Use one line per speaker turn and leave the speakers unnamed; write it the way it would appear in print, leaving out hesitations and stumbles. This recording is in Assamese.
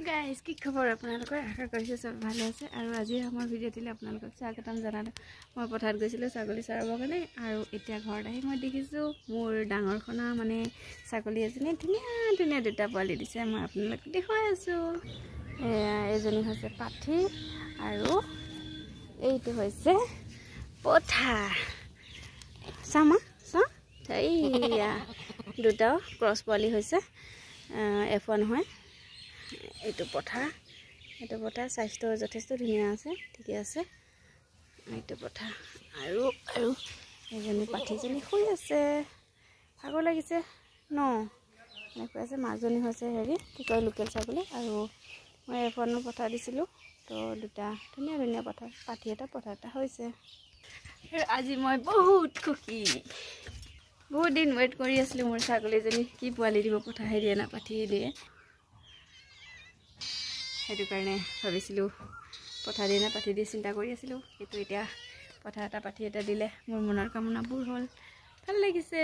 গাইজ কি খবৰ আপোনালোকৰ আশা কৰিছোঁ চব ভালে আছে আৰু আজি আমাৰ ভিডিঅ'টিলে আপোনালোকক স্বাগতম জনালোঁ মই পথাৰত গৈছিলোঁ ছাগলী চৰাবৰ কাৰণে আৰু এতিয়া ঘৰত আহি মই দেখিছোঁ মোৰ ডাঙৰখনা মানে ছাগলী এজনী ধুনীয়া ধুনীয়া দুটা পোৱালি দিছে মই আপোনালোকক দেখুৱাই আছোঁ এজনী হৈছে পাঠি আৰু এইটো হৈছে পঠা চামা চা এইয়া দুটাও ক্ৰছ পোৱালি হৈছে F1 হয় এইটো পঠা স্বাস্থ্য যথেষ্ট ধুনীয়া আছে ঠিকে আছে এইটো পঠা আৰু এজনী পাঠিজনী শুই আছে ভাগৰ লাগিছে ন এনেকৈ আছে মাজনী হৈছে হেৰি কি কয় লোকেল ছাগলী আৰু মই F1 পঠা দিছিলোঁ তো দুটা ধুনীয়া ধুনীয়া পাঠি এটা পঠা এটা হৈছে আজি মই বহুত খুশি বহুত দিন ওয়েট কৰি আছিলোঁ মোৰ ছাগলীজনী কি পোৱালি দিব পঠাহে দিয়ে না পাঠিয়ে দিয়ে সেইটো কাৰণে ভাবিছিলোঁ পঠা দিয়ে না পাঠি দিয়ে চিন্তা কৰি আছিলোঁ কিন্তু এতিয়া পঠা এটা পাঠি এটা দিলে মোৰ মনৰ কামনাবোৰ হ'ল ভাল লাগিছে।